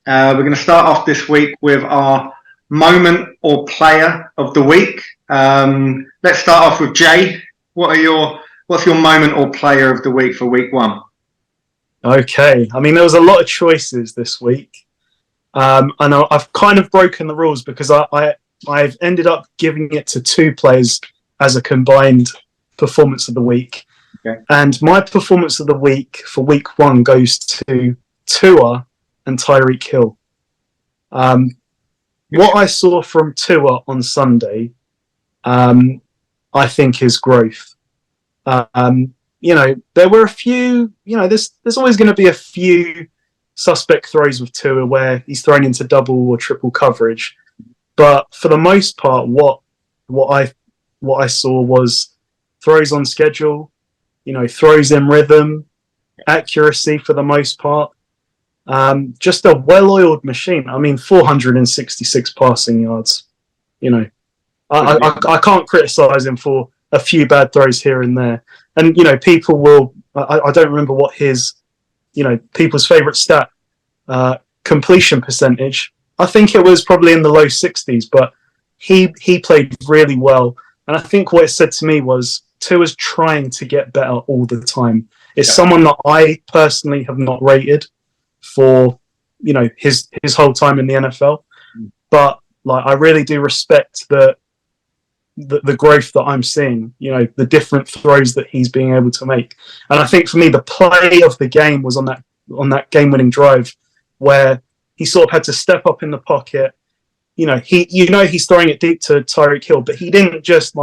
We're going to start off this week with our moment or player of the week. Let's start off with Jay. What's your moment or player of the week for week one? Okay, I mean, there was a lot of choices this week, and I've kind of broken the rules because I've ended up giving it to two players as a combined performance of the week. Okay. And my performance of the week for week one goes to Tua and Tyreek Hill. What I saw from Tua on Sunday, I think is growth. There were a few, there's always going to be a few suspect throws with Tua where he's thrown into double or triple coverage. But for the most part, what I saw was throws on schedule, throws in rhythm, accuracy for the most part. Just a well-oiled machine. I mean, 466 passing yards. I can't criticize him for a few bad throws here and there. And, people will, I don't remember what his, people's favorite stat, completion percentage. I think it was probably in the low 60s, but he played really well. And I think what it said to me was Tua's trying to get better all the time. It's someone that I personally have not rated for, his whole time in the NFL. But I really do respect the growth that I'm seeing, the different throws that he's being able to make. And I think for me, the play of the game was on that game-winning drive where he sort of had to step up in the pocket. He's throwing it deep to Tyreek Hill, but he didn't just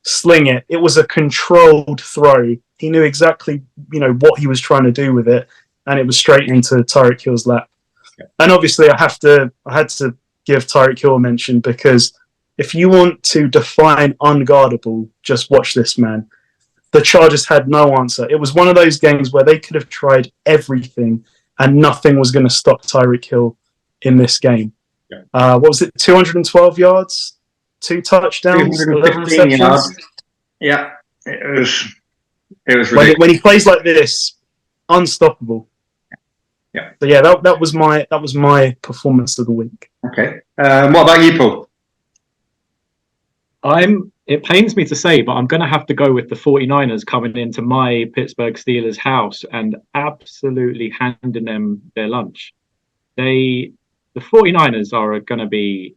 sling it. It was a controlled throw. He knew exactly, what he was trying to do with it, and it was straight into Tyreek Hill's lap. Okay. And obviously, I had to give Tyreek Hill a mention because if you want to define unguardable, just watch this man. The Chargers had no answer. It was one of those games where they could have tried everything and nothing was going to stop Tyreek Hill in this game. Yeah. What was it? 212 yards, 2 touchdowns, 11 receptions. Yards. Yeah, it was ridiculous. When he plays like this, unstoppable. Yeah. So yeah, that was my performance of the week. Okay. What about you, Paul? It pains me to say, but I'm going to have to go with the 49ers coming into my Pittsburgh Steelers house and absolutely handing them their lunch. The 49ers are going to be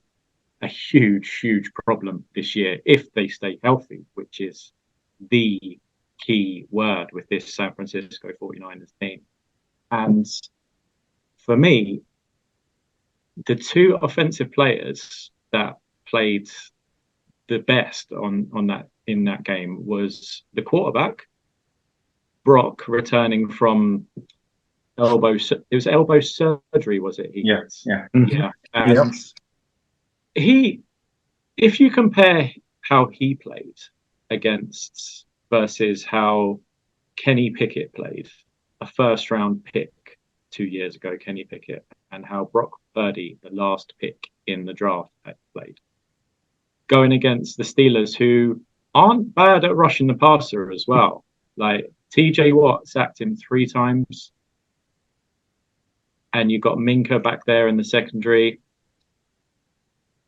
a huge, huge problem this year if they stay healthy, which is the key word with this San Francisco 49ers team. And for me, the two offensive players that played the best in that game was the quarterback, Brock, returning from elbow surgery, was it? Yes. Yeah. Yeah. And if you compare how he played versus how Kenny Pickett played, a first round pick 2 years ago, Kenny Pickett, and how Brock Purdy, the last pick in the draft, played, going against the Steelers, who aren't bad at rushing the passer as well. Like TJ Watt sacked him 3 times, and you've got Minka back there in the secondary.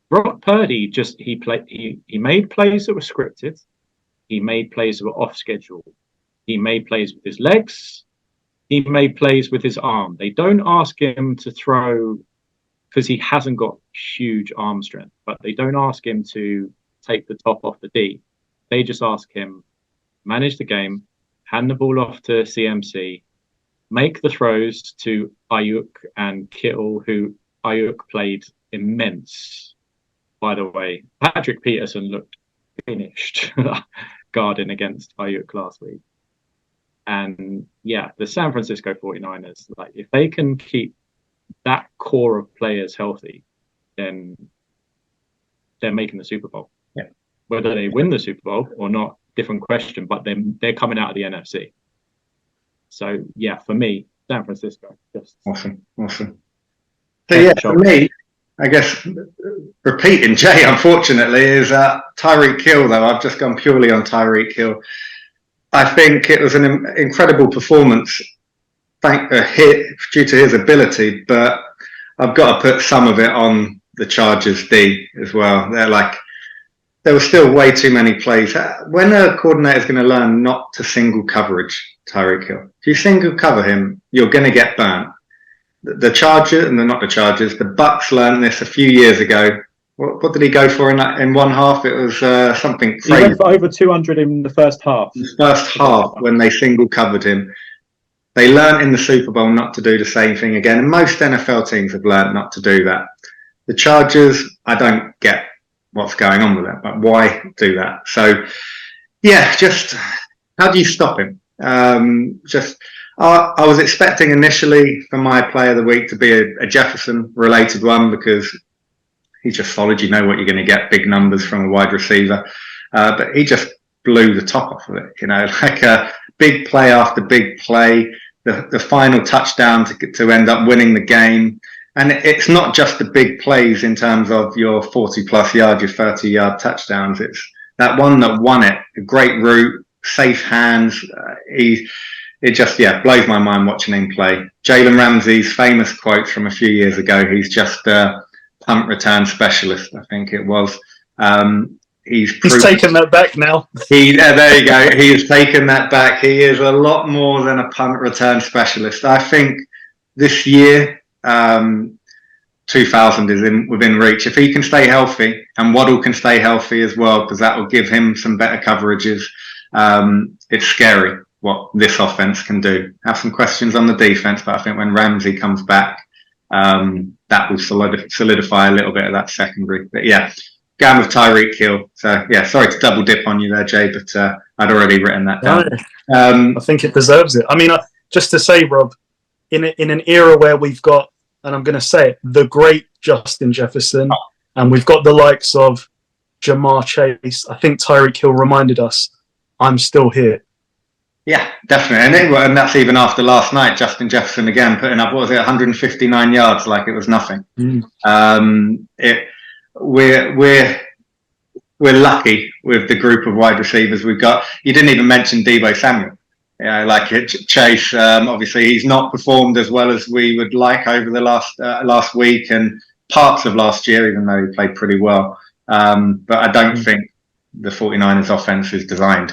Brock Purdy he made plays that were scripted. He made plays that were off schedule. He made plays with his legs. He made plays with his arm. They don't ask him to throw because he hasn't got huge arm strength, but they don't ask him to take the top off the D. They just ask him, manage the game, hand the ball off to CMC, make the throws to Ayuk and Kittle, who Ayuk played immense. By the way, Patrick Peterson looked finished guarding against Ayuk last week. And yeah, the San Francisco 49ers, if they can keep that core of players healthy, then they're making the Super Bowl. Yeah. Whether they win the Super Bowl or not, different question, but they're coming out of the NFC. So yeah, for me, San Francisco. Just awesome. So yeah, for me, I guess repeating Jay, unfortunately, is Tyreek Hill, though. I've just gone purely on Tyreek Hill. I think it was an incredible performance hit due to his ability, but I've got to put some of it on the Chargers D as well. There were still way too many plays. When a coordinator is going to learn not to single coverage Tyreek Hill, if you single cover him, you're going to get burnt. The Chargers, and not the Chargers, the Bucks learned this a few years ago. What did he go for in one half? It was something crazy. He went for over 200 in the first half. The first half, when they single covered him. They learned in the Super Bowl not to do the same thing again. And most NFL teams have learned not to do that. The Chargers, I don't get what's going on with that, but why do that? So, yeah, just how do you stop him? I was expecting initially for my player of the week to be a Jefferson-related one because he's just solid. You know what you're going to get, big numbers from a wide receiver. But he just blew the top off of it, like a big play after big play, the final touchdown to end up winning the game. And it's not just the big plays in terms of your 40-plus yard, your 30-yard touchdowns. It's that one that won it, a great route, safe hands. It just blows my mind watching him play. Jalen Ramsey's famous quote from a few years ago, he's just a punt return specialist, I think it was. He's taken that back now. There you go. He has taken that back. He is a lot more than a punt return specialist. I think this year, 2000 is within reach. If he can stay healthy, and Waddle can stay healthy as well, because that will give him some better coverages. It's scary what this offense can do. Have some questions on the defense, but I think when Ramsey comes back, that will solidify a little bit of that secondary. But yeah, going with Tyreek Hill. So yeah, sorry to double dip on you there, Jay, but I'd already written that down. I think it deserves it. I mean, just to say, Rob, in an era where we've got, and I'm going to say it, the great Justin Jefferson, and we've got the likes of Jamar Chase, I think Tyreek Hill reminded us, I'm still here. Yeah, definitely. And that's even after last night, Justin Jefferson again putting up, 159 yards like it was nothing. We're lucky with the group of wide receivers we've got. You didn't even mention Deebo Samuel. Chase, obviously he's not performed as well as we would like over the last week and parts of last year, even though he played pretty well. But I don't think the 49ers offense is designed